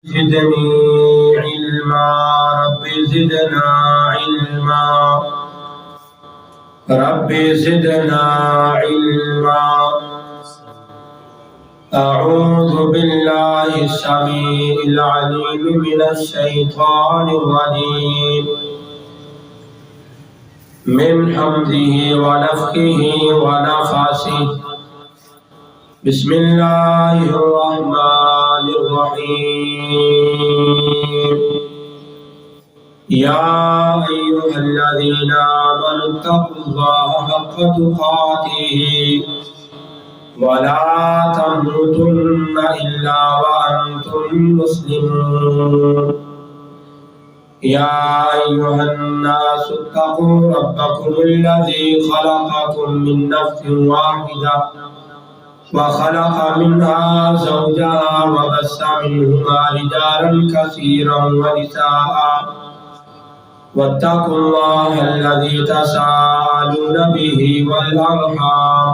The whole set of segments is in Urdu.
زدني علما رب زدنا علما رب زدنا علما أعوذ بالله السميع العليم من الشيطان الرجيم من حمده ونفخه ونفثه بسم الله الرحمن الرحيم يا أيها الذين آمنوا اتقوا الله حق تقاته ولا تموتن إلا وأنتم مسلمون يا أيها الناس اتقوا ربكم الذي خلقكم من نفس واحدة وخلق منها زوجها وبث منهما رجالا كثيرا ونساء واتقوا الله الذي تساءلون به والأرحام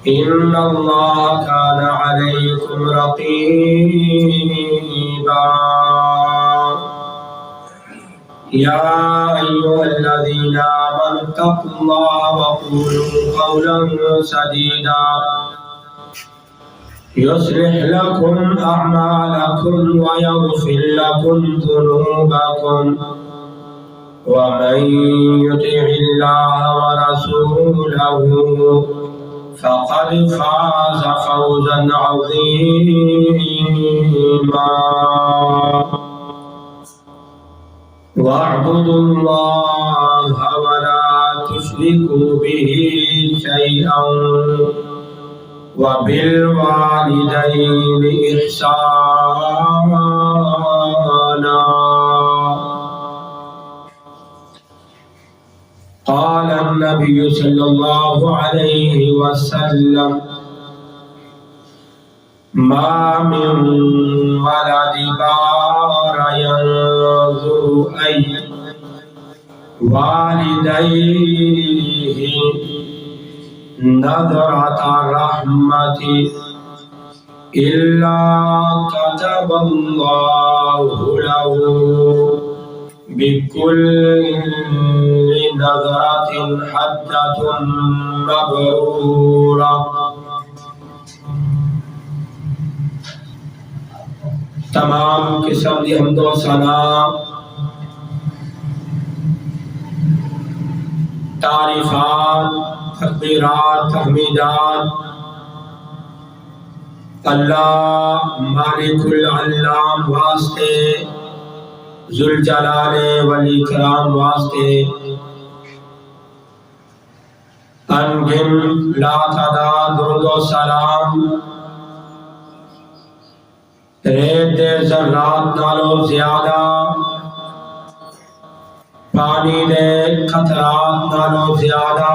إن الله كان عليكم رقيبا يا أيها الذين آمنوا اتقوا الله وقولوا قولا سديدا يصلح لكم أعمالكم ويغفر لكم ذنوبكم ومن يطع الله ورسوله فقد فاز فوزا عظيما واعبدوا الله ولا تشركوا به شيئا وبالوالدين إحسانا قال النبي صلى الله عليه وسلم ما من ولد بار ينظر أي والديه نظرة رحمة إلا كتب الله له بكل نظرة حجة مبرورة. تمام قسم دی حمد و ثنا تعریفات تکبیرات تحمیدات اللہ مالک العلام واسطے ذوالجلال والاکرام واسطے انگن لا تعداد درود و سلام ریت دے ذرات نالو زیادہ پانی دے قطرات نالو زیادہ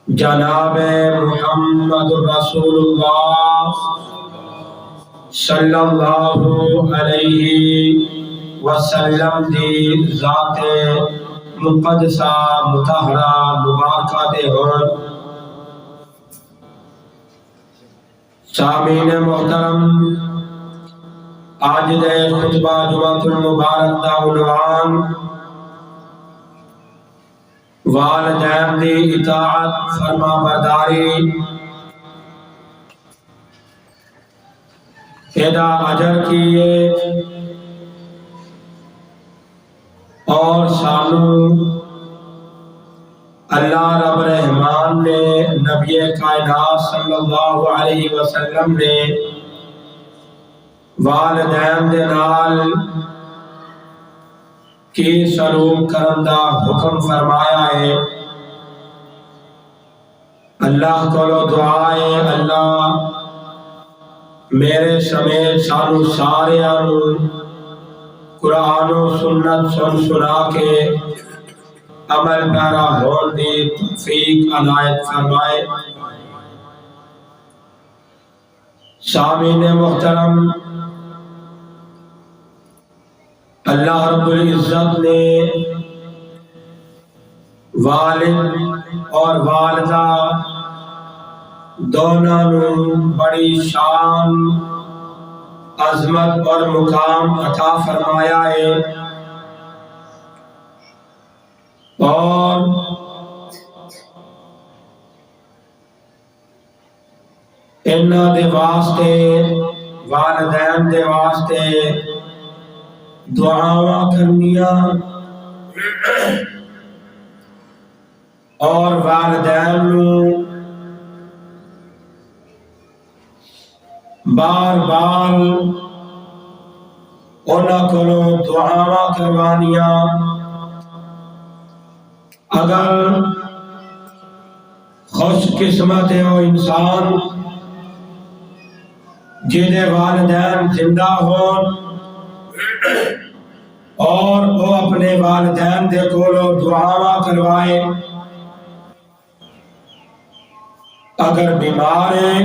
جناب محمد رسول اللہ صلی اللہ علیہ وسلم دی ذات مقدسہ مطہرہ مبارکہ دے ہون. سامعین محترم، آج دے خطبہ جمعۃ المبارک دا عنوان والدین دی اطاعت فرما برداری. ایدا اجر کیے اور سانو اللہ رب رحمان نے نبی کائنات صلی اللہ علیہ وسلم نے والدین دے نال کی سلوک کرن دا حکم فرمایا ہے. اللہ کو دعائے اللہ میرے سمیت سانو سارے قرآن و سنت سنا کے عمل پیرا ہون دی توفیق عنایت فرمائے. سامعین محترم، اللہ رب العزت نے والد اور والدہ دونوں نوں بڑی شان عظمت اور مقام عطا فرمایا ہے، اور انہاں دے واسطے والدین دے واسطے دعاواں کرنیاں اور والدین نوں بار بار انہاں کولوں دعاواں کروانیاں۔ اگر خوش قسمت ہے وہ انسان جنہیں والدین زندہ ہون اور وہ اپنے والدین دے کولوں دعاواں کروائے، اگر بیمار ہیں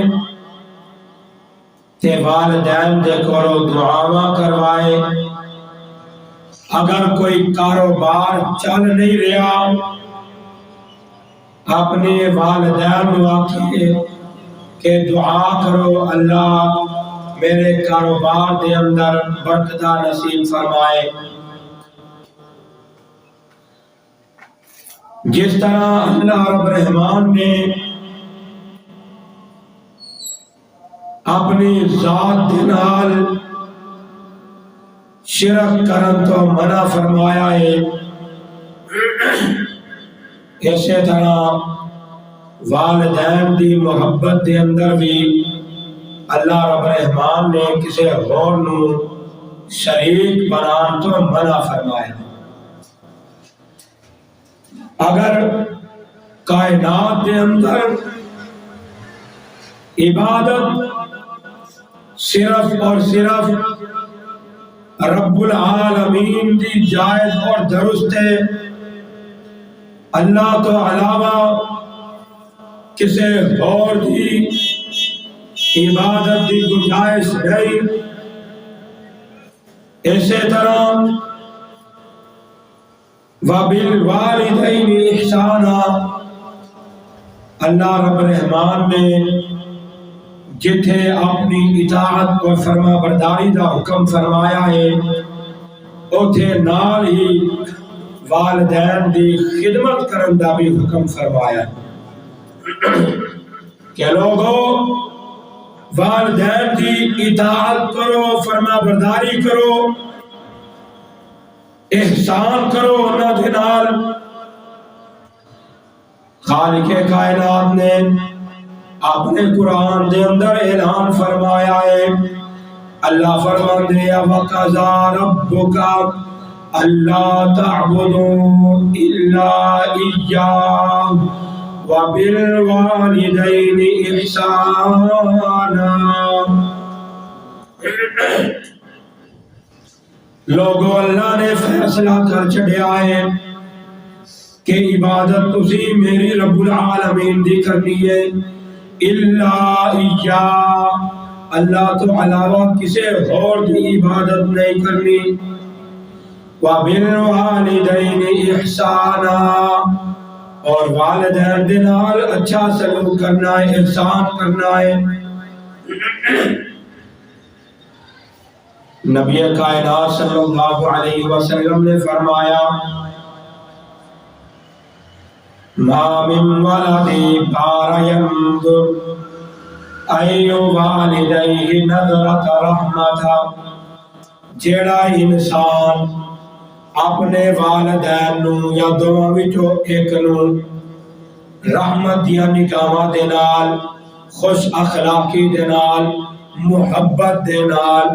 تے والدین دے کولوں دعاواں کروائے، اگر کوئی کاروبار چل نہیں رہا اپنے والدین کو آکھے کہ دعا کرو اللہ میرے کاروبار دے اندر برکت نصیب فرمائے۔ جس طرح اللہ رب الرحمن نے اپنی ذات دے نال شرک کرن تو منع فرمایا ہے، اسی طرح والدین دی محبت دے اندر بھی اللہ رب الرحمن نے کسی اور نو شریک بنان تو منع فرمایا۔ اگر کائنات دے اندر عبادت صرف اور صرف رب العالمین دی جائز اور درست ہے، اللہ تو علاوہ کسی اور دی عبادت دی گنجائش نہیں، اسی طرح وَبِالْوَالِدَيْنِ إِحْسَانًا اللہ رب الرحمن نے جتھے اپنی اطاعت اور فرما برداری دا حکم فرمایا ہے اوتھے نال ہی والدین دی خدمت کرن دا بھی حکم فرمایا ہے کہ لوگوں والدین دی اطاعت کرو، فرما برداری کرو، احسان کرو انہاں دے نال۔ خالق کائنات نے اپنے قرآن دے اندر اعلان فرمایا ہے، اللہ فرماتے ہیں وَقَضَىٰ رَبُّكَ أَلَّا تَعْبُدُوا إِلَّا إِيَّاهُ وَبِالْوَالِدَيْنِ إِحْسَانًا۔ لوگوں اللہ نے فیصلہ کر چھڑیا ہے کہ عبادت تسی میری رب العالمین دی کرنی ہے، الا ایہ اللہ تو علاوہ کسی اور دی عبادت نہیں کرنی، وَبِالْوَالِدَيْنِ إِحْسَانًا اور والدین دے نال اچھا سلوک کرنا ہے، احسان کرنا ہے۔ نبی کائنات صلی اللہ علیہ وسلم نے فرمایا ما من ولد بار ينظر أي والديه نظرة رحمة جیڑا انسان اپنے والدین نو یا دونوں وچوں ایک نو رحمت دیا نگاہاں دے نال، خوش اخلاقی دے نال، محبت دے نال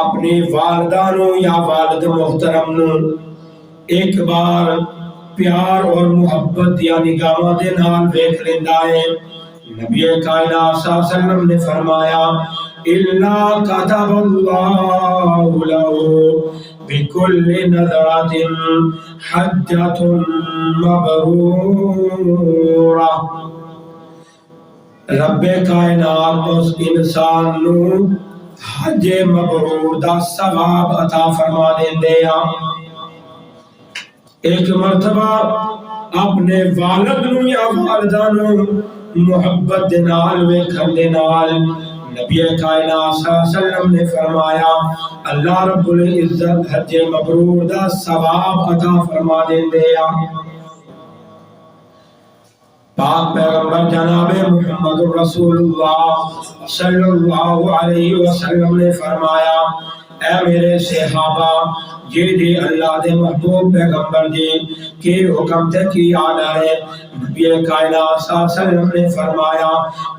اپنی والدہ نو یا والد محترم نو ایک بار پیار اور محبت دیا نگاہاں دے نال ویکھ لیندا ہے، نبی کائنات صلی اللہ علیہ وسلم نے فرمایا الا كتب الله له بكل نظرة حجة مبرورة، رب کائنات اس انسان نو حج مبرور دا ثواب عطا فرما دیندے آ۔ ایک مرتبہ اپنے والد نو یا والدہ نو محبت دے نال ویکھن دے نال نبی کائنات صلی اللہ علیہ وسلم نے فرمایا اللہ رب العزت حج مبرور دا ثواب عطا فرما دیندے آ۔ پاک پیغمبر جناب محمد رسول اللہ صلی اللہ علیہ وسلم نے فرمایا اے میرے صحابہ یہ دے اللہ دے محبوب پیغمبر دے کہ حکم تے کی آڈر ہے۔ نبی کائنات صلی اللہ علیہ وسلم نے فرمایا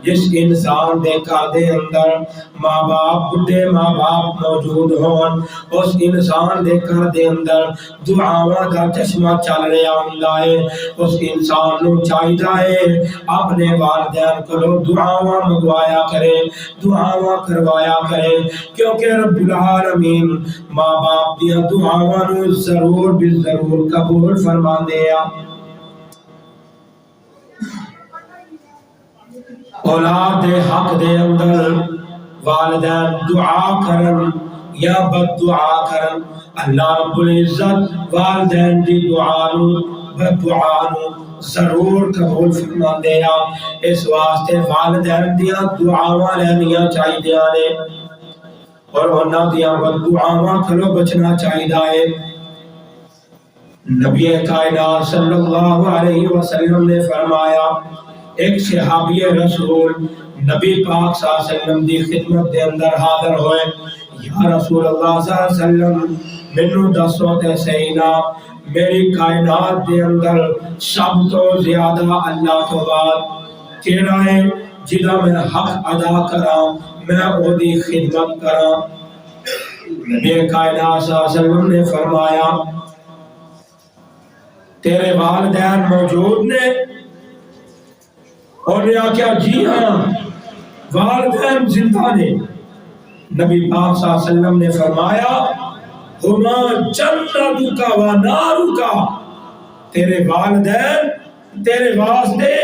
جس انسان دے گھر دے اندر ماں باپ بڈھے ماں باپ موجود ہون اس انسان دے گھر دے اندر دعاواں دا چشمہ چل رہا ہوندا ہے۔ اس انسان نو چاہیدا ہے اپنے والدین کولوں دعاواں منگوایا کرے دعاواں کروایا کرے کیونکہ رب العالمین ماں باپ دیاں دعاواں نو ضرور بھی ضرور قبول فرماندے آ۔ اولاد دے حق دے اندر والدین دعا کرن یا بد دعا کرن اللہ رب العزت والدین دی دعا نو بد دعا نو ضرور قبول فرماندے آ۔ اس واسطے والدین دیاں دعاواں لینیاں چاہیدیاں نے اور انہاں دیاں بد دعاواں کھلو بچنا چاہیدا ہے۔ نبی کائنات صلی اللہ علیہ وسلم نے فرمایا ایک صحابی رسول نبی پاک صلی اللہ علیہ وسلم دی خدمت دے اندر حاضر ہوئے یا رسول اللہ صلی اللہ علیہ وسلم منو دسو تے سینا میری کائنات دے اندر سب تو زیادہ اللہ تو بعد کیڑا ہے جدا میں حق ادا کراں میں او دی خدمت کراں۔ نبی کائنات صلی اللہ علیہ وسلم نے فرمایا تیرے والدین موجود نے؟ اور نے آکیا جی ہاں والدین زندہ نے۔ نبی پاک صلی اللہ علیہ وسلم نے فرمایا ہما جنتک و نارک تیرے والدین تیرے واسطے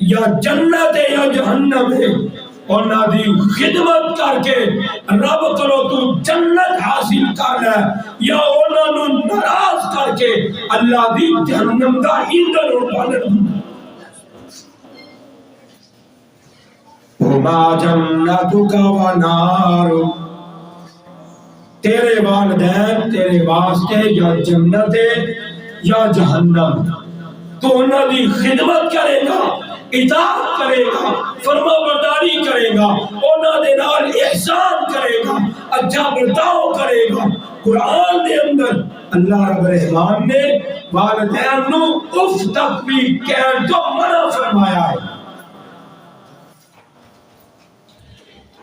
یا جنت یا جہنم ہے اور نہ دی خدمت کر کے رب کرو تو جنت حاصل کر لے یا انہاں نو ناراض کر کے اللہ دی جہنم دا ایندھن اور بالن ہما جنتک و نارک تیرے والدین تیرے واسطے یا جنت یا جہنم تو انہاں دی خدمت کرے گا اطاعت کرے گا فرما برداری کرے گا انہاں دے نال احسان کرے گا اچھا برتاؤ کرے گا۔ قرآن دے اندر اللہ رب الرحمن نے والدین نو اف تک بھی کہن تو منع فرمایا ہے۔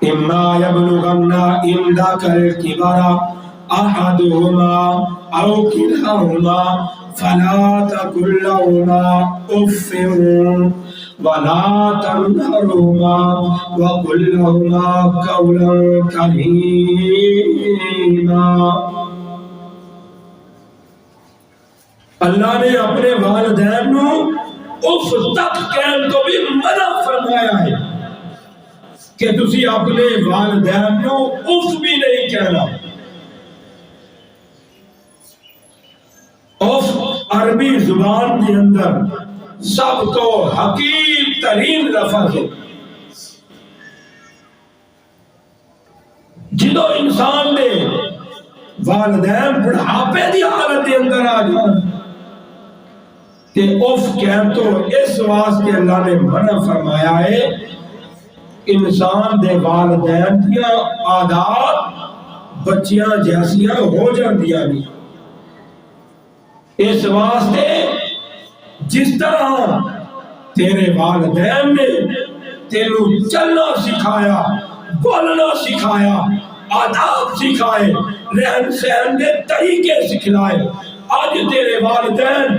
اما یبلغن عندک الکبر احدهما او کلاهما فلا تقل لهما اف ولا تنهرهما وقل لهما قولا کریما۔ اللہ نے اپنے والدین نو اف تک کہن تو بھی منع فرمایا ہے کہ تسی اپنے والدین نو اف بھی نہیں کہنا۔ اف عربی زبان کے اندر سب تو حقیر ترین لفظ ہے۔ جدو انسان نے والدین بڑھاپے دی حالت کے اندر آ جان تے اف کہن تو اس واسطے اللہ نے منع فرمایا ہے انسان دے والدین دیا عادات بچیاں جیسیاں ہو جاندیاں نہیں۔ اس واسطے جس طرح تیرے والدین نے تینو چلنا سکھایا بولنا سکھایا آداب سکھائے رہن سہن دے طریقے سکھلائے آج تیرے والدین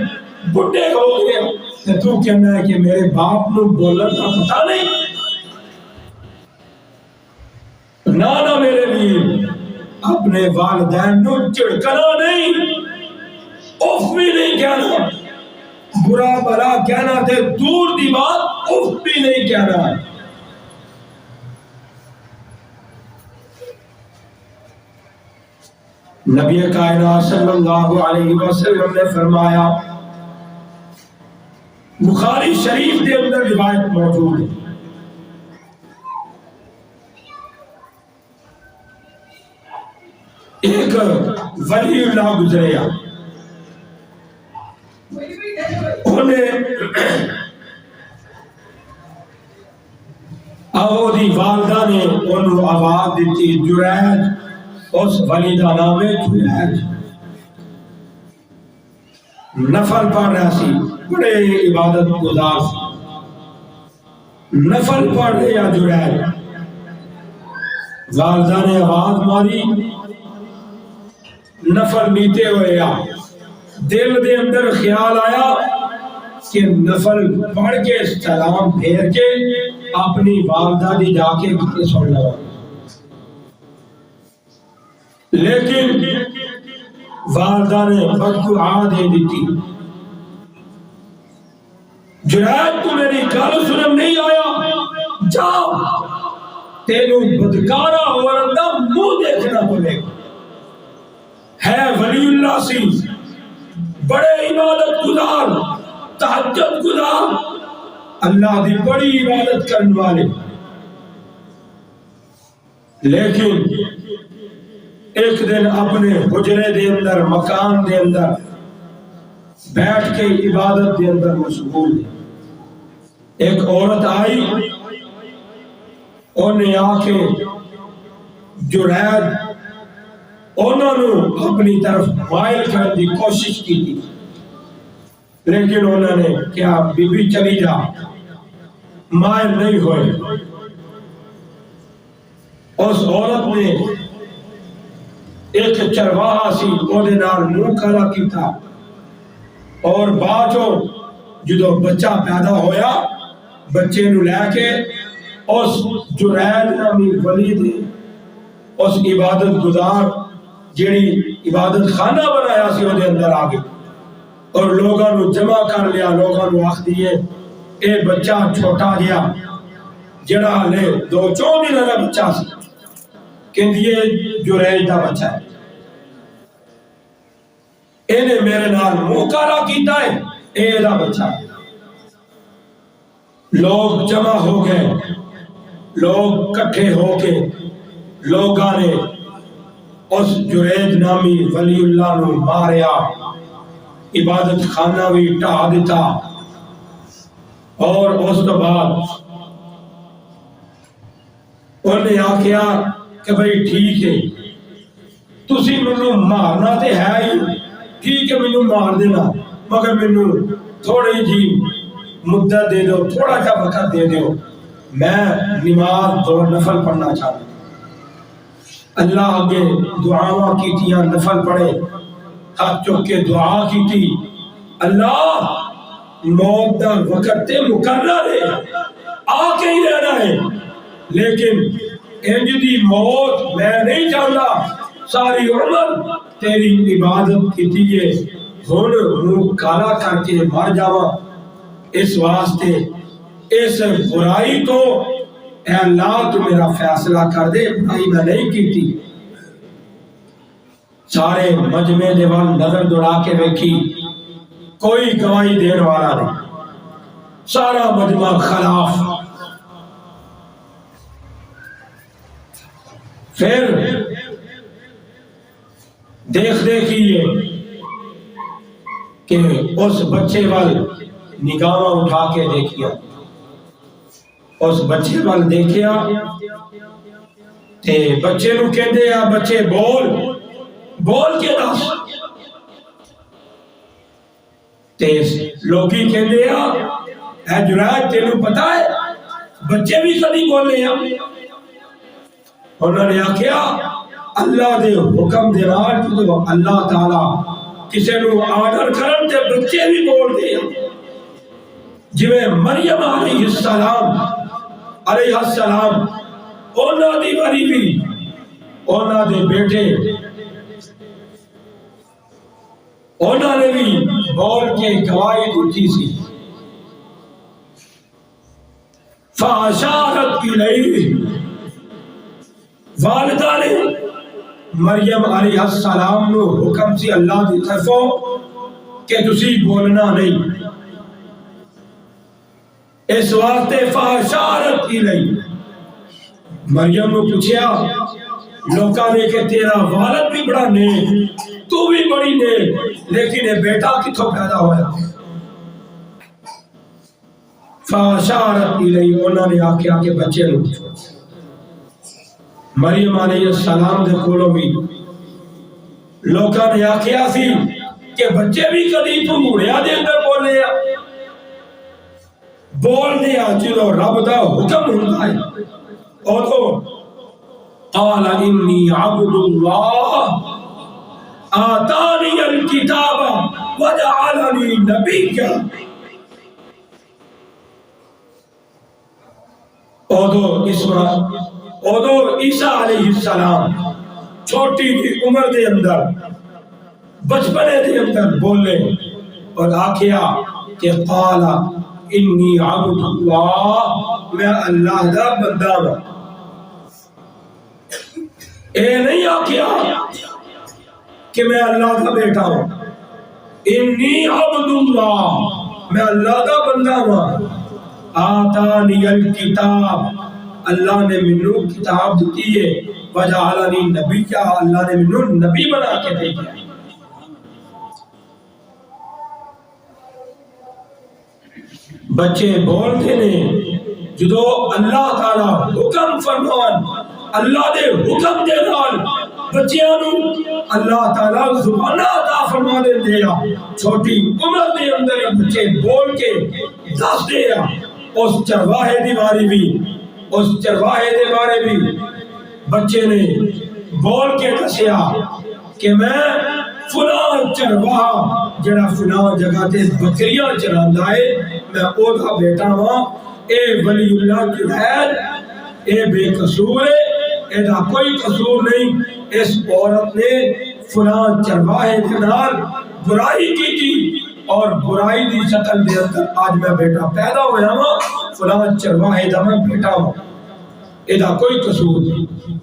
بڈھے ہو گئے تو کہنا ہے کہ میرے باپ نو بولنا کا پتہ نہیں۔ نانا میرے لیے اپنے والدین نو چڑکنا نہیں اف بھی نہیں کہنا برا بلا کہنا تھے دور دی بات اف بھی نہیں کہنا ہے۔ نبی کائنات صلی اللہ علیہ وسلم نے فرمایا بخاری شریف کے اندر روایت موجود ہے، ایک ولی اللہ گزریا، دی والدہ نے انہوں آواز دیتی جریج، اس ولی دا نام ہے جریج، نفل پڑھ رہا سی، بڑے عبادت گزار سی، نفل پڑھ رہا جریج، والدہ نے آواز ماری، نفل نیتے ہوئے آ، دل دے اندر خیال آیا کہ نفل پڑھ کے سلام پھیر کے اپنی والدہ دی جا کے گھر سن لگا، لیکن والدہ نے بددعا دے دیتی، جنید تو میری گل سنن نہیں آیا، جا تینوں بدکارا ورندہ منہ دیکھنا پڑے گا، ہے ولی اللہ سی، بڑے عبادت گزار، تہجد گزار، اللہ دی بڑی عبادت کرنے والے، لیکن ایک دن اپنے حجرے دے اندر، مکان دے اندر بیٹھ کے عبادت دے اندر مشغول ہے، ایک عورت آئی، انہیں آ کے جرید انہوں نے اپنی طرف مائل کرنے کی کوشش کی تھی، لیکن انہوں نے کیا بی بی چلی جا، مائل نہیں ہوئے، اس عورت نے ایک چرواہا سی وہ نال منہ کھلا کیتا، اور باچو جدو بچہ پیدا ہویا، بچے نو لے کے اس جرید نامی ولی دے اس عبادت گزار جیڑی عبادت خانہ بنایا سی وہ دے اندر آگے، اور لوگاں نو جمع کر لیا، لوگاں نو آخ دیئے اے بچہ چھوٹا گیا جڑا لے 2-4 دن کا بچہ سی، کہ یہ جریج دا بچہ ہے، انہیں میرے نال منہ کالا کیتا ہے، اے دا بچہ ہے، لوگ جمع ہو گئے، لوگ کٹھے ہو کے لوگاں نے اس جریج نامی ولی اللہ نو ماریا، عبادت خانہ بھی ٹھا دیتا، اور اس تو بعد انہیں آکھیا کہ بھئی ٹھیک ہے تسی منو مارنا تے ہے ہی، ٹھیک ہے منو مار دینا، مگر منو تھوڑی جی مدت دے دو، تھوڑا جا وقت دے دو، میں نماز 2 نفل پڑھنا چاہتا ہوں۔ اللہ آگے دعاواں کیتیاں، نفل پڑھے، ہاتھ چک کے دعا کی تھی، اللہ موت دا وقت تے مقرر ہے، آ کے ہی رہنا ہے، لیکن انج دی موت میں نہیں چاہتا، ساری عمر تیری عبادت کی دیئے ہن منہ کالا کر کے مر جاواں، اس واسطے اس برائی تو اے اللہ تو میرا فیصلہ کر دے، برائی میں نہیں کی تھی۔ سارے مجمع دے وال نظر دوڑا کے ویکھی، کوئی گواہی دین والا نہیں، سارا مجمع خلاف۔ پھر دیکھ دیکھیے کہ اس بچے وال نگاہ اٹھا کے دیکھیا، اس بچے وال دیکھیا تے بچے نو کہندے آ بچے بول بول کے دس، تے لوگی کہندے آ اے جرائد تینوں پتا ہے بچے بھی کبھی بولنے ہیں، انہوں نے آکھیا اللہ دے حکم دے نال جدوں اللہ تعالی کسے نو آرڈر کرن تے بچے بھی بول دے، جویں مریم علیہ السلام انہاں دی واری بھی انہاں دے بیٹے انہاں نے بھی بول کے گواہی دیتی سی، فاشارت الیہ، والدہ نے مریم علیہ السلام نو حکم سی اللہ دی طرفوں کہ تسی بولنا نہیں، اس واسطے فاشارت الیہ مریم نے پوچھا لوکاں نے کہ تیرا والد بھی بڑا نیک تو بھی بڑی نیک لیکن یہ بیٹا کتھوں پیدا ہوا؟ فاشارت الیہ انہوں نے آکھیا کہ بچے لو مریم علیہ السلام دے کولوں بھی لوکاں نے آکھیا سی کہ بچے بھی کدی تو موڑیا دے اندر بولے بول دیا جدو رب دا حکم ہوندا ہے اور تو قال انی عبد اللہ آتانی الکتاب وجعلنی نبیا ادو عیسیٰ علیہ السلام چھوٹی کی عمر دے اندر بچپنے دے اندر بولے اور آکھیا کہ قال انی عبد اللہ میں اللہ دا بندہ ہوں اے نہیں آکھیا کہ میں اللہ دا بیٹا ہوں انی عبد اللہ میں اللہ دا بندہ ہوں آتانی الکتاب اللہ نے منو کتاب دیتی ہے وجعلنی نبیا اللہ نے منو نبی بنا کے بھیجا بچے بولتے نے جدو اللہ تعالی حکم فرمان اللہ دے حکم دے نال بچیاں نو اللہ تعالی زبان عطا فرما دے چھوٹی عمر دے اندر بچے بول کے دس دے اس چرواہے دی باری بھی اس چرواہے دے بارے بھی بچے نے بول کے دسیا کہ میں فلاں چرواہا جڑا فلاں جگہ تے بکریاں چراندا ہے میں او دا بیٹا ہاں اے ولی اللہ کی حید اے بے قصور ہے اے دا کوئی قصور نہیں اس عورت نے فلاں چرواہے کے نال برائی کی تھی اور برائی دی شکل دے اندر آج میں بیٹا پیدا ہویا ہوں فلاں چرواہے دا میں بیٹا ہوں اے دا کوئی قصور نہیں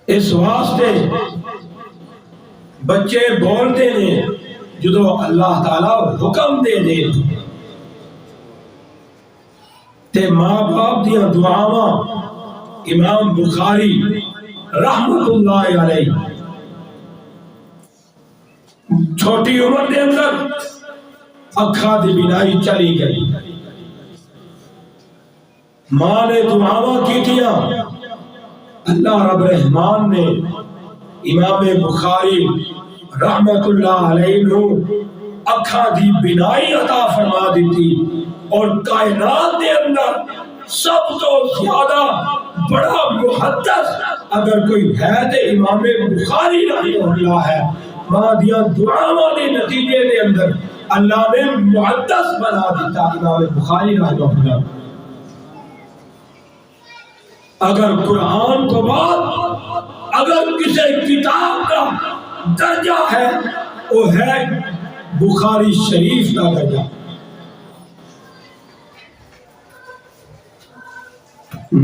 اس واسطے بچے بولتے ہیں جدو اللہ تعالی حکم دے دے تے ماں باپ دیا دعاواں امام بخاری رحمت اللہ علیہ چھوٹی عمر دے اندر اکھا دی بینائی چلی گئی ماں نے دعاواں کی دیا اللہ رب رحمان نے امام بخاری رحمت اللہ علیہ نو اکھا دی بینائی عطا فرما دیتی اور کائنات دے اندر سب تو زیادہ بڑا محدث اگر کوئی ہے تو امام بخاری رحمہ اللہ ہے ماں دیا دعاواں دے نتیجے دے اندر اللہ نے محدث بنا دیتا امام بخاری رحمہ اللہ اگر قرآن کو بعد اگر کسی کتاب کا درجہ ہے وہ ہے بخاری شریف کا درجہ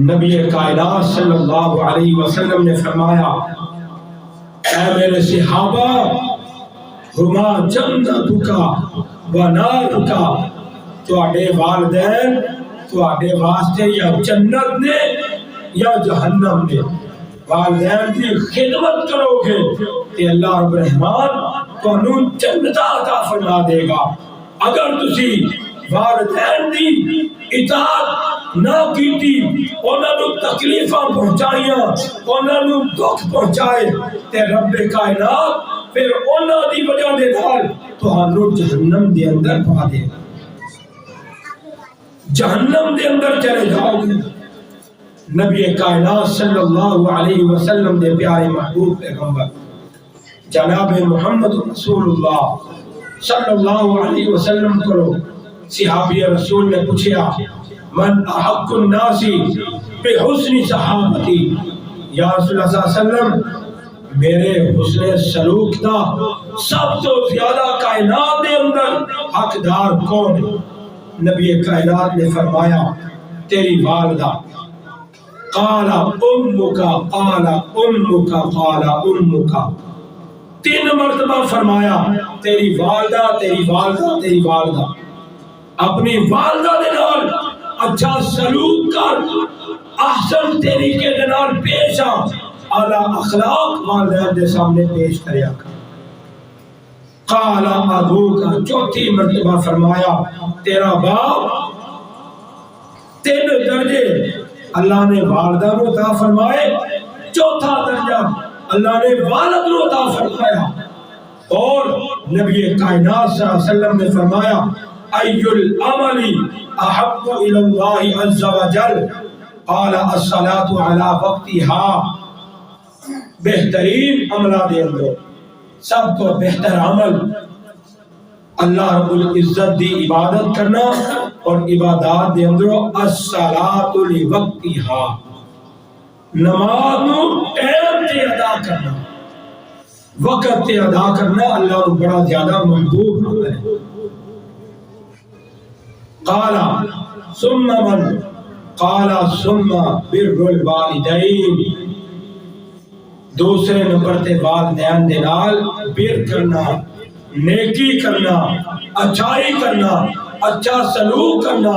نبی کائنات صلی اللہ علیہ وسلم نے فرمایا اے میرے صحابہ ہما جنتک و نارک تواڈے والدین تواڈے واسطے یا جنت نے یا جہنم نے والدین کی خدمت کرو گے کہ اللہ رب الرحمان تانوں جنت عطا فرما دے گا اگر تسی والدین دی اطاعت نہ کیتی انہاں نوں تکلیفاں پہنچائیاں انہاں نوں دکھ پہنچائے تے رب کائنات پھر انہاں دی وجہ دے نال تہانوں جہنم دے اندر پا دے گا جہنم دے اندر چلے جاؤ گے نبی کائنات صلی اللہ علیہ وسلم دے پیارے محبوب پیغمبر جناب محمد رسول اللہ صلی اللہ علیہ وسلم کو صحابی رسول نے پوچھا من احق الناس بحسن صحابتی یا رسول اللہ صلی اللہ علیہ وسلم میرے حسن سلوک دا سب تو زیادہ کائنات دے اندر حقدار کون ہے نبی کائنات نے فرمایا تیری والدہ قال امک قال امک قال امک تین مرتبہ فرمایا تیری والدہ تیری والدہ تیری والدہ اپنی والدہ دے نال اچھا سلوک کر، احسن طریقے دے نال پیش آ، اعلی اخلاق والدین دے سامنے پیش کریا کر۔ قال ابوک، چوتھی مرتبہ فرمایا تیرا باپ 3 درجے اللہ نے والدہ کو عطا فرمائے، چوتھا درجہ اللہ نے والد کو عطا فرمایا۔ اور نبی کائنات صلی اللہ علیہ وسلم نے فرمایا ای العمل احب الی اللہ عز وجل، قال الصلاۃ علی وقتها، بہترین عملہ دے اندر سب تو بہتر عمل اللہ رب العزت دی عبادت کرنا، اور عبادات دے اندر الصلاۃ لوقتها، نماز نو ٹائم تے ادا کرنا، وقت تے ادا کرنا اللہ کو بڑا زیادہ محبوب ہوتا ہے۔ قال ثم من، قال ثم بر الوالدین، دوسرے نمبر تے والدین دے نال بر کرنا، نیکی کرنا، اچھائی کرنا، اچھا سلوک کرنا،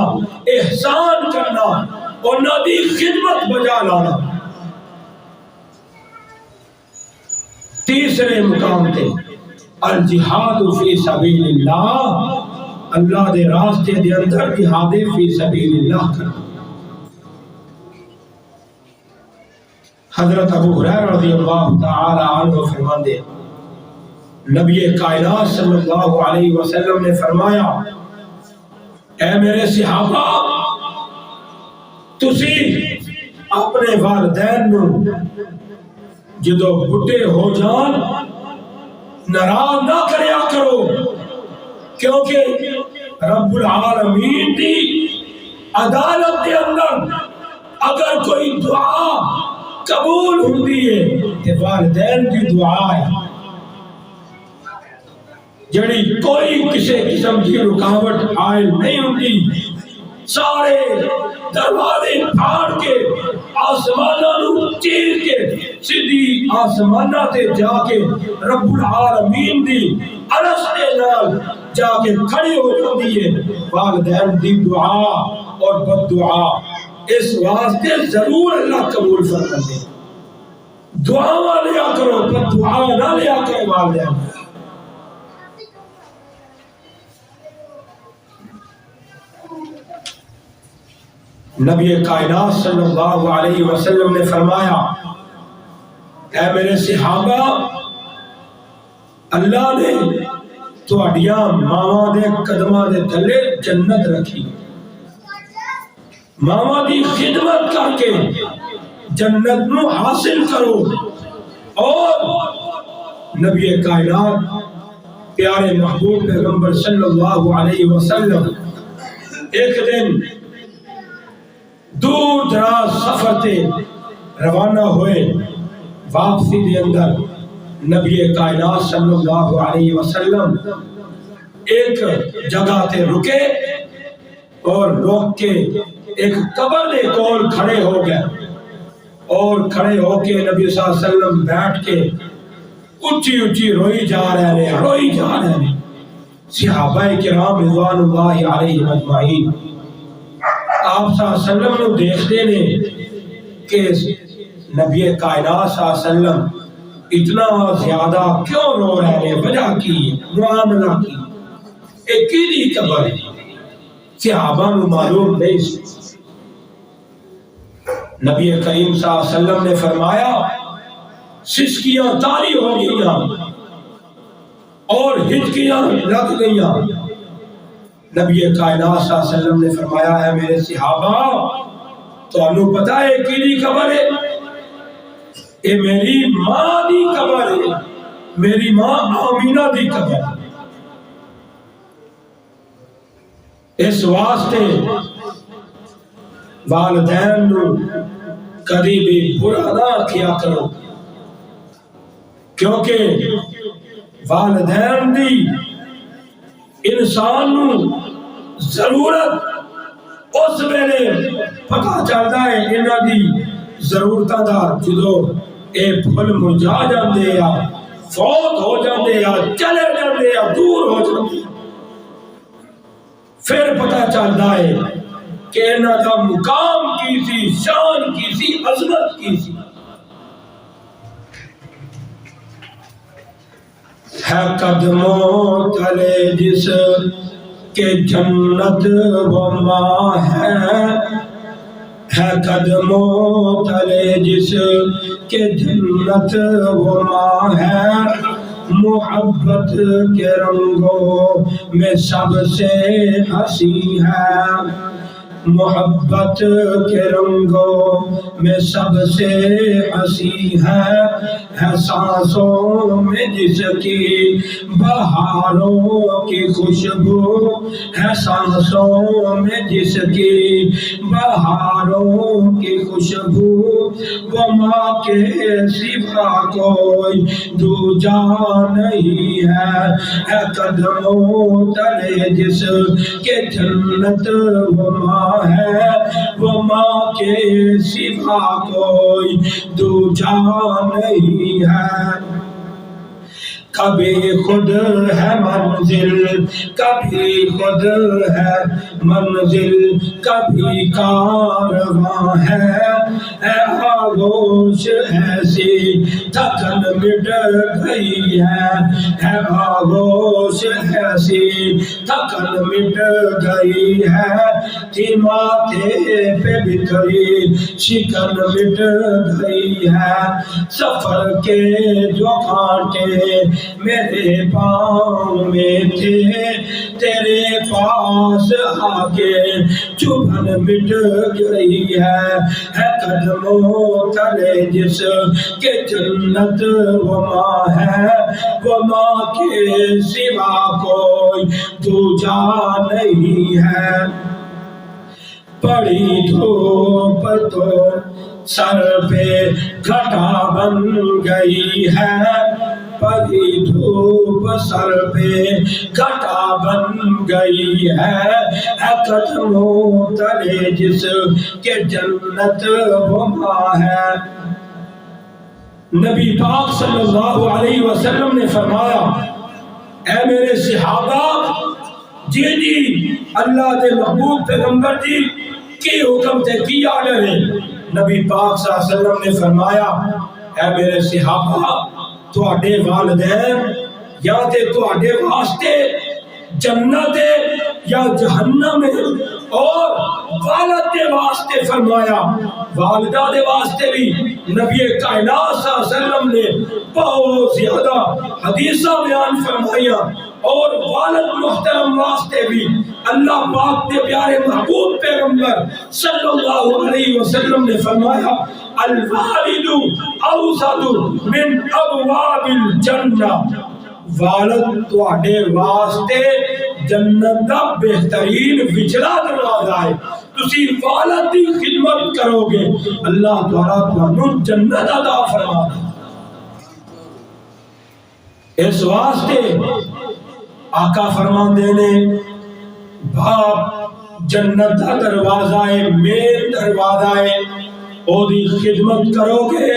احسان کرنا، انہاں دی خدمت بجا لانا۔ تیسرے مقام تے الجہاد فی سبیل اللہ، اللہ دے راستے دے اندر جہاد فی سبیل اللہ کرنا۔ حضرت ابو ہریرہ رضی اللہ تعالی عنہ فرماندے نبی کائنات صلی اللہ علیہ وسلم نے فرمایا اے میرے صحابہ، تسی اپنے والدین نو جدو بڈھے ہو جان ناراض نہ کریا کرو، کیونکہ رب العالمین دی عدالت کے اندر اگر کوئی دعا قبول ہوتی ہے تو والدین کی دعا ہے، جڑی کوئی کسی قسم کی رکاوٹ عائل نہیں ہوتی۔ سارے دروازے پھاڑ کے آسمانہ نو چیر کے سیدھی آسمانہ تے جا کے رب العالمین دی عرش دے نال جا کے کھڑی ہو جاتی ہے والدین دی دعا اور بد دعا۔ اس واسطے ضرور اللہ قبول فرمائے، دعا لیا کرو، بد دعا نہ لیا کرو والدین۔ نبی کائنات صلی اللہ علیہ وسلم نے فرمایا اے میرے صحابہ، اللہ نے تہاڈیاں ماواں دے قدماں دے تھلے جنت رکھی، ماواں دی خدمت کر کے جنت نو حاصل کرو۔ اور نبی کائنات پیارے محبوب پیغمبر صلی اللہ علیہ وسلم ایک دن دور دراز سفر تے روانہ ہوئے، واپسی دے اندر نبی کائنات صلی اللہ علیہ وسلم ایک جگہ تے رکے اور رک کے ایک قبر دے کول کھڑے ہو گئے، اور کھڑے ہو کے نبی صلی اللہ علیہ وسلم بیٹھ کے اونچی اونچی روئی جا رہے ہیں، روئی جا رہے ہیں۔ صحابہ کرام رضوان اللہ علیہ اجمعین آپ صلی اللہ علیہ وسلم نے دیکھتے نے کہ نبی کائنات صلی اللہ علیہ وسلم اتنا زیادہ کیوں رو رہے ہیں، وجہ کی معاملہ کی، ایک کی قبر ہے، صحابہ کو معلوم نہیں سی۔ نبی کریم صلی اللہ علیہ وسلم نے فرمایا سسکیاں طاری ہو گئیاں اور ہچکیاں لگ گئیاں۔ نبی کائنات صلی اللہ علیہ وسلم نے فرمایا ہے میرے صحابہ، تو انہوں پتا ہے کیلی قبر ہے؟ اے میری ماں دی قبر ہے، میری ماں آمینہ دی قبر ہے۔ اس واسطے والدین نو کبھی بھی برا نہ کیا کرو، کیونکہ والدین دی انسان نو ضرورت اس ویلے پتہ چلتا ہے، انہاں دی ضرورتاں دا جدو اے پھل مرجا جاندے یا فوت ہو جاندے یا چلے جاندے یا دور ہو جاندے، پھر پتہ چلتا ہے کہ انہاں دا مقام کی سی، شان کی سی، عظمت کی سی۔ ہے قدموں تلے جس کے جنت و ماں ہے قدموں تلے جس کے جنت و ماں ہے، محبت کے رنگوں میں سب سے ہنسی ہے، محبت کے رنگوں میں سب سے ہنسی ہے سانسوں میں جس کی بہاروں کی خوشبو، ہے سانسوں میں جس کی بہاروں کی خوشبو، وہ ماں کے سوا کوئی دوجا نہیں ہے قدموں تلے جس کے جنت وہ ماں ہے، وہ ماں کے سوا کوئی دوجا نہیں ہے۔ کبھی خود ہے منزل کبھی خود ہے منزل، کبھی کارواں ہے آغوش ایسی تھکن مٹ گئی ہے آغوش ایسی تھکن مٹ گئی ہے، تھی ماتھے پہ بکھری شکن مٹ گئی ہے، سفر کے جو کانٹے میرے پاؤں میں تھے، تیرے پاس آگے چبھن مٹ گئی ہے قدموں تلے جس کے جنت وہ ماں ہے، وہ ماں کے سوا کوئی دوجا نہیں ہے۔ پڑی دھوپ تو سر پہ گھٹا بن گئی ہے، پڑی دھوپ سر پہ گھٹا بن گئی ہے قدموں تلے جس کے جنت وہ ماں ہے۔ نبی پاک صلی اللہ علیہ وسلم نے فرمایا، اے میرے صحابہ، جی اللہ دے محبوب پیغمبر جی کی حکم تے کی آڈر ہے۔ نبی پاک صلی اللہ علیہ وسلم نے فرمایا، اے میرے صحابہ، تواڈے والدین یا تے تواڈے واسطے جنت یا جہنم ہے، اور والد دے واسطے فرمایا، والدہ دے واسطے بھی نبی کائنات صلی اللہ علیہ وسلم نے بہت زیادہ حدیثہ بیان فرمائیاں، اور والد محترم واسطے بھی اللہ پاک کے پیارے محبوب پیغمبر صلی اللہ علیہ وسلم نے فرمایا، الوالد اوسط من ابواب الجنہ، والد تواڈے واسطے جنت دا بہترین وچلا دروازہ ہے، تسی والد دی خدمت کرو گے اللہ تعالیٰ تانوں جنت عطا فرما دے۔ اس واسطے آقا فرماندے نے، باپ جنت دا دروازہ ہے، مین دروازہ ہے، او دی خدمت کرو گے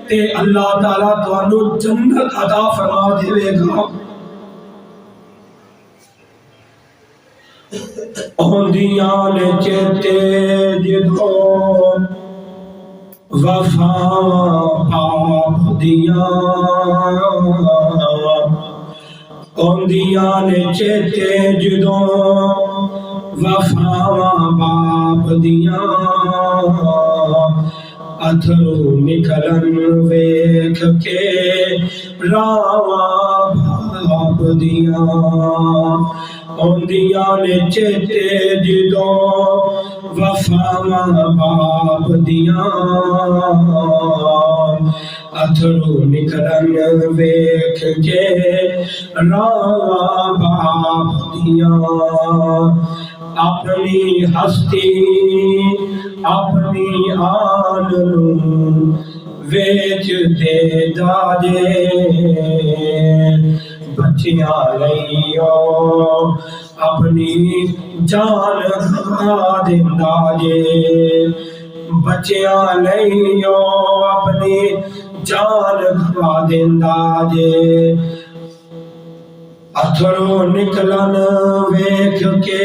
تے اللہ تعالیٰ تانوں جنت عطا فرما دے گا۔ اوندیاں نے چیتے جدو وفا باپ دیاں، اوندیاں نے چیتے جدو وفا باپ دیاں، اتھرو نکلن ویکھ کے راواں باپ دیاں، اوندیاں نے چیتے جدو وفا باپ دیاں، اتھرو نکلن ویکھ کے راواں باپ دیاں، اپنی ہستی اپنی آن ویچ دے داجے، بچیاں لئیو اپنی جان گھا دیندا جے، بچیاں لئیو اپنی جان گھا دیندا جے، اتھرو نکلن ویکھ کے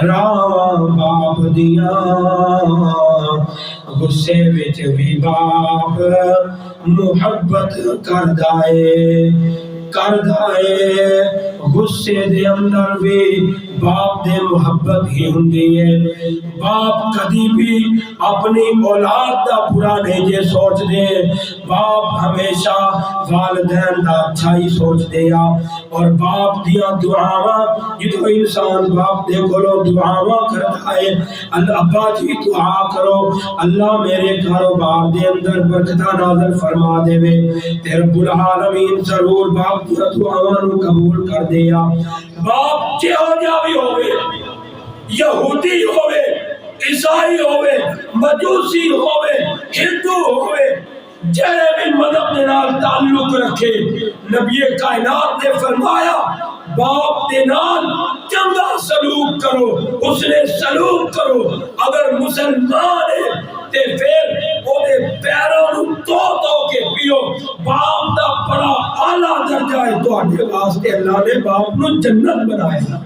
راواں باپ دیاں غصے وچ بھی باپ محبت کردا اے غصے دے اندر بھی باپ دے محبت ہی ہوندی ہے باپ کدی بھی اپنی اولاد دا برا نہیں جے سوچ دے باپ ہمیشہ والدین دا اچھا ہی سوچ دے اور باپ دیا دعاواں جدو انسان باپ دے کولو دعاواں کرتا ہے اللہ ابا جی دعا کرو اللہ میرے کاروبار دے اندر برکتہ نازل فرما دے وے تے رب العالمین ضرور باپ دیا دعاواں نو قبول کر دیا باپ جہو جا بھی ہوئے یہودی ہوئے عیسائی ہوئے مجوسی ہوئے ہندو ہوئے جہے بھی مذہب دے نال تعلق رکھے نبی کائنات نے فرمایا باپ دے نال چنگا سلوک کرو اس نے سلوک کرو اگر مسلمان ہے تے پھر او دے پیروں نو تو کے پیو باپ دا بڑا اعلیٰ درجہ ہے تواڈے واسطے اللہ نے باپ نو جنت بنایا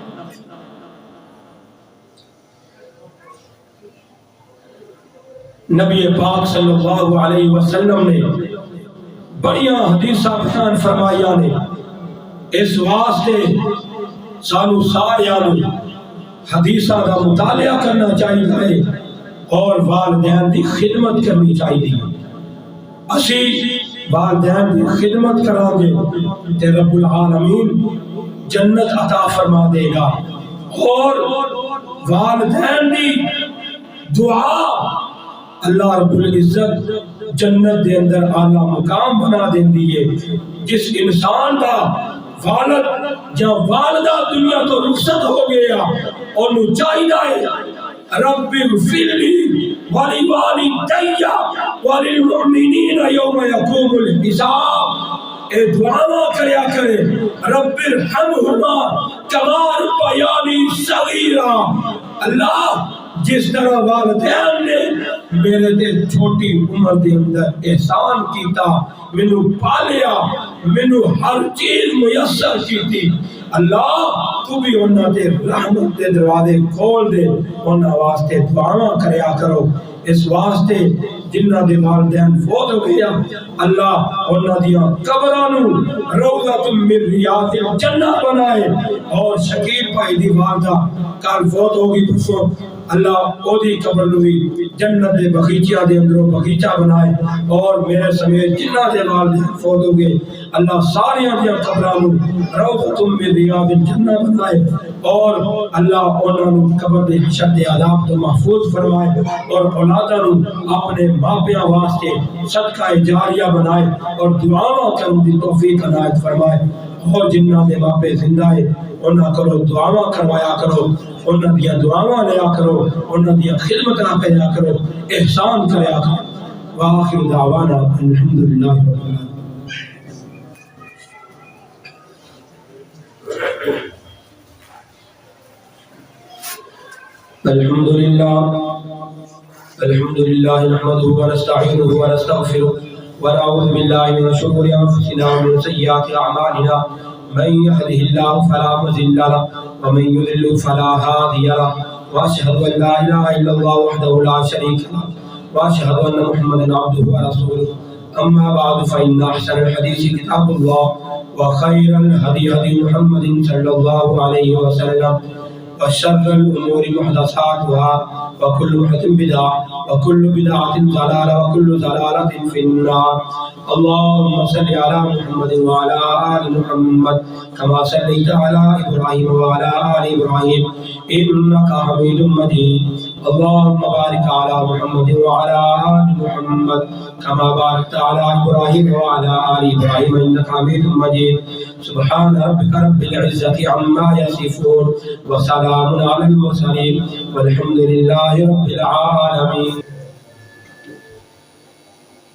نبی پاک صلی اللہ علیہ وسلم نے بڑیاں حدیثاں بیان فرمائیاں نے اس واسطے سانو ساریاں نو حدیثاں دا مطالعہ کرنا چاہیے اور والدین دی خدمت کرنی چاہیے اسی والدین دی خدمت کران گے تے رب العالمین جنت عطا فرما دے گا اور والدین دی دعا اللہ رب العزت جنت دے اندر اعلیٰ مقام بنا دیندی ہے جس انسان دا والد یا والدہ دنیا تو رخصت ہو گیا اور نو چاہیے رب اغفر لی ولوالدی وللمؤمنین یوم یقوم الحساب اے دعاواں کریا کرے رب ارحمہما کما ربیانی صغیرا اللہ جس طرح والدین نے میرے تے چھوٹی عمر دے اندر احسان کیتا مینوں پالیا مینوں ہر چیز میسر کیتی اللہ تو بھی انہاں دے رحمت دے دروازے کھول دے انہاں واسطے دعاواں کریا کرو اس واسطے جنہ دے والدین فوت ہو گیا اللہ انہاں دیاں قبراں نو روضۃ من ریاض الجنہ بنائے اور شکیل بھائی دی والدہ کل فوت ہوگی پرسوں اللہ او دی قبر نو بھی جنت دے بغیچہ دے اندروں بغیچہ بنائے اور میرے سمیت جنہ دے والدین فوت ہو گئے اللہ ساریاں دیاں قبراں نو روضۃ من ریاض الجنہ بنائے اور اللہ انہاں نو قبر دے حشر دے عذاب تو محفوظ فرمائے اور اولاداں نو اپنے ماں پیاں واسطے صدقہ جاریہ بنائے اور دعاواں کرن دی توفیق عنایت فرمائے اور جنہ دے باپے زندہ ہے انہاں کرو دعاواں کروایا کرو انہاں دیا دعاواں لیا کرو انہاں دیا خدمت نہ کریا کرو احسان کریا کرو وآخر دعوانا الحمدللہ رب العالمین الحمد لله نحمده ونستعينه ونستغفره ونعوذ بالله من شرور انفسنا ومن سيئات اعمالنا من يهده الله فلا مضل له ومن يضلل فلا هادي له واشهد ان لا اله الا الله وحده لا شريك له واشهد ان محمدا عبده ورسوله اما بعد فان احسن الحديث كتاب الله وخير الهدي هدي محمد صلى الله عليه وسلم وشر الأمور محدثاتها وكل محدث بدعة وكل بدعة ضلالة وكل ضلالة في النار اللهم صل على محمد وعلى آل محمد كما صليت على إبراهيم وعلى آل إبراهيم إنك حميد مجيد اللهم بارك على محمد وعلى آل محمد كما باركت على إبراهيم وعلى آل إبراهيم إنك حميد مجيد سبحان ربك رب العزة عما يصفون وسلام على المرسلين والحمد لله رب العالمين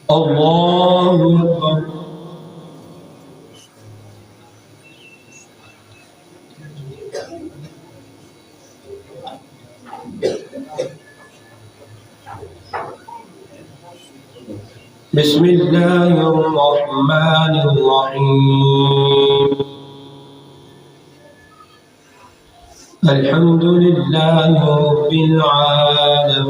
الله أكبر بسم الله الرحمن الرحيم الحمد لله رب العالمين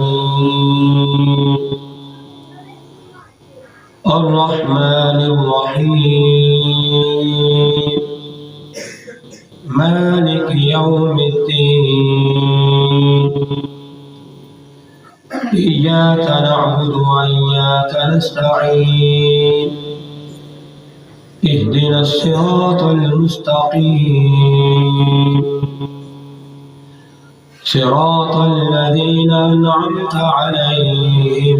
الرحمن الرحيم مالك يوم الدين إياك نعبد وإياك نستعين اهدنا الصراط المستقيم صراط الذين أنعمت عليهم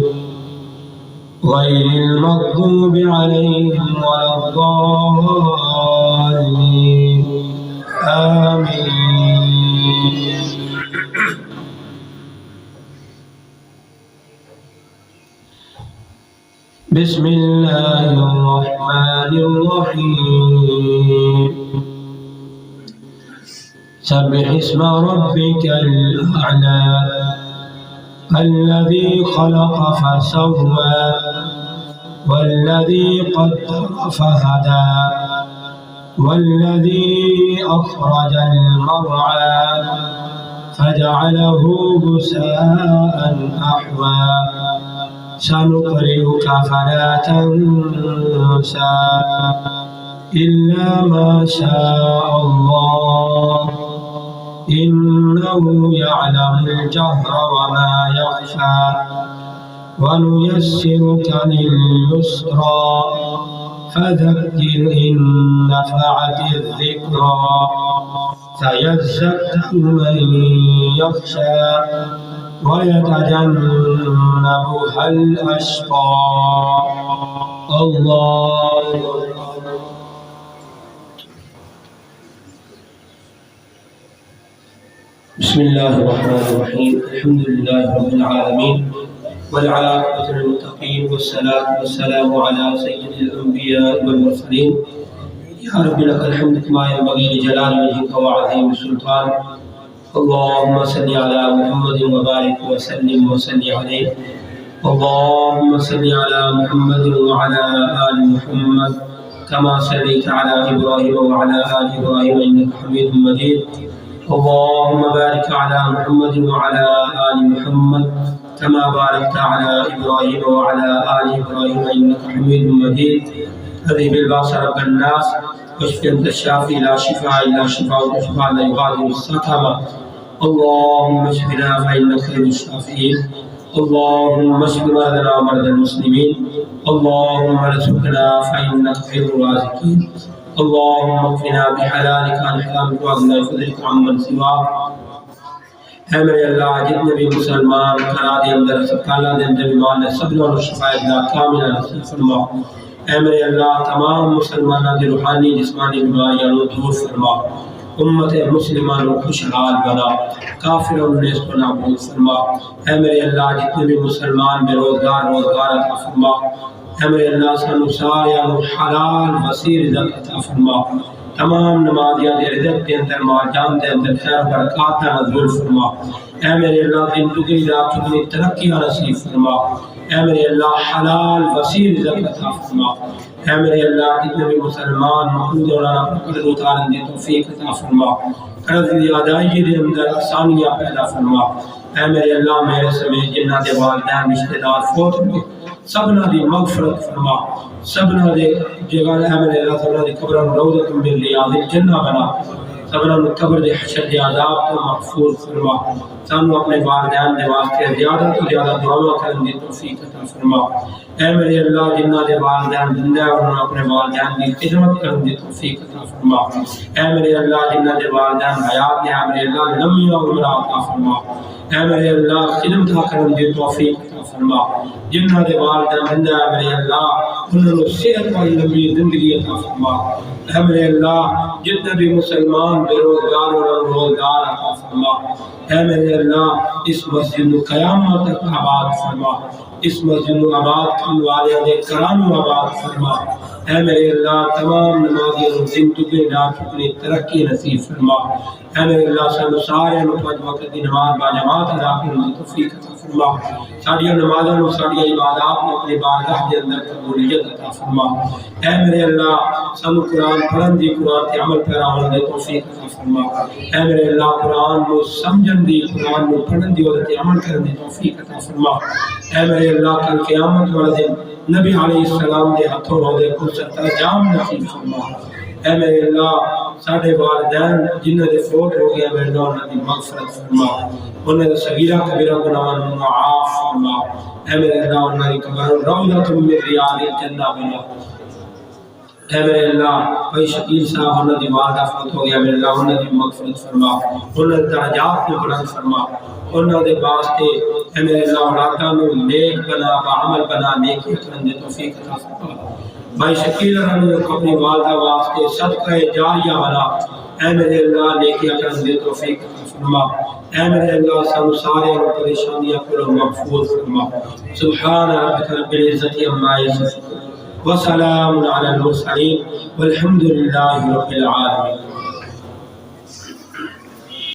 غير المغضوب عليهم ولا الضالين آمين. بسم الله الرحمن الرحيم سبح اسم ربك الأعلى الذي خلق فسوى والذي قدر فهدى والذي أخرج المرعى فجعله غثاء أحوى سنقرئك فلا تنسى إلا ما شاء الله إنه يعلم الجهر وما يخفى ونيسرك لليسرى فذكر إن نفعت الذكرى سيذكر من يخشى ويتجنبها الأشقى الله. بسم الله الرحمن الرحيم الحمد لله رب العالمين والعاقبة للمتقين والصلاة والسلام على سيد الأنبياء والمرسلين يا رب لك الحمد كما ينبغي لجلال وجهك وعظيم سلطان. اللهم صل على محمد وبارك وسلم وصل عليه. اللهم صل على محمد وعلى آل محمد كما صليت على إبراهيم وعلى آل إبراهيم إنك حميد مجيد. اللهم بارك على محمد وعلى آل محمد كما باركت على إبراهيم وعلى آل إبراهيم إنك حميد مجيد. أذهب البأس رب الناس واشف أنت الشافي لا شفاء إلا شفاءك شفاء لا يغادر سقما. اللهم اشفنا فإنك خير الشافعين. اللهم اشف مرضنا ومرضى المسلمين. اللهم ارزقنا فإنك خير الرازقين. اللهم اكفنا بحلالك عن حرامك واغننا بفضلك عمن سواك. اے میرے اللہ جتنے بھی مسلمان کرا دے اندر سکالہ دے اندر ایمان نے سب لوگوں شفاء اللہ کاملہ نصیب فرما. اے میرے اللہ تمام مسلمانوں کی روحانی جسمانی بیماریاں دور فرما. امت مسلمان کو خوشحال بنا کافروں نے اس کو نابود فرما. اے میرے اللہ جتنے بھی مسلمان بے روزگار روزگار عطا فرما. اے میرے اللہ سانو سارے حلال وسیع رزق عطا فرما. تمام نمازیاں دے رزق کے اندر مال جان دے اندر خیر و برکات نازل فرما. اے میرے اللہ دن کی رات کی ترقی نصیب فرما. اے میرے اللہ حلال وسیع رزق عطا فرما. اے میرے اللہ جتنے بھی مسلمان مقبول ہونا قرض اتارنے دی توفیق عطا فرما. قرض دی ادائیگی دے اندر آسانیاں پیدا فرما. اے میرے اللہ میرے سمیت جنہ دے والدین رشتہ دار فوت ہوئے سبنا دی مغفرت فرما. سبنا دے جگہ اے میرے اللہ سبنا دی قبروں روضۃ من ریاض الجنہ بنا. سبنا دی قبر دے حشر دے عذاب کو محفوظ فرما. سانو اپنے والدین دے واسطے زیادہ تو زیادہ دعا کرنے دی توفیق عطا فرما. اے میرے اللہ جنہ دے والدین زندہ ہیں انہوں اپنے والدین کی خدمت کرنے دی توفیق عطا فرما. اے میرے اللہ جنہ دے والدین حیات نے اے میرے اللہ لمبی عمر عطا فرما. اے میرے اللہ خدمت کرنے دی توفیق عطا فرما. جنہ دے والدین زندہ ہیں میرے اللہ انہوں صحت والی لمبی زندگی عطا فرما. اے میرے اللہ جتنے بھی مسلمان بے روزگار انہوں روزگار عطا فرما. اے میرے اللہ اس مسجد کو قیامت تک آباد فرما. اس مسجد کو آباد کرنے والے دے کرام آباد فرما اے میرے اللہ تمام نمازیوں زندگی دا چکنے ترقی نصیب فرما اے میرے اللہ سانو سارے نو پانچ وقت دی نماز با جماعت ادا کرنے کی توفیق عطا فرما ساری نمازوں نو ساری عبادات نو اپنی بارگاہ دے اندر قبولیت عطا فرما اے میرے اللہ سانو قرآن پڑھن دی قرآن تے عمل پیرا ہونے دی توفیق عطا فرما اے میرے اللہ قرآن نو سمجھن دی قرآن نو پڑھن دی اور تے عمل کرن دی توفیق عطا فرما اے میرے اللہ کل قیامت والے دن نبی علیہ السلام دے ہتھوں دے کو ستا جام نصیب فرما اے میرے اللہ ساڈے والدین جنہاں دے فوت ہو گئے میرے اللہ انہاں دی مغفرت فرما انہاں دے صغیرہ کبیرہ گناہاں نوں معاف فرما اے میرے اللہ انہاں دی قبر روضۃ من ریاض الجنہ بنا اے میرے اللہ بھائی شکیل صاحب انہاں دی والدہ فوت ہو گیا میرے اللہ انہاں دی مغفرت فرما انہاں دے درجات کو بلند فرما انہاں دے واسطے اے میرے اللہ اولاداں نوں نیک بنا عمل بنا نیکی کرن دی توفیق عطا فرما بھائی شکیل رنو اپنی والدہ واسطے صدقہ جاریہ بنا اے میرے اللہ نیکی کرن دی توفیق عطا فرما اے میرے اللہ سانو سارے پریشانیاں کو محفوظ فرما سبحان ربک رب العزت عما یصفون وسلام علی المرسلین والحمد للہ رب العالمین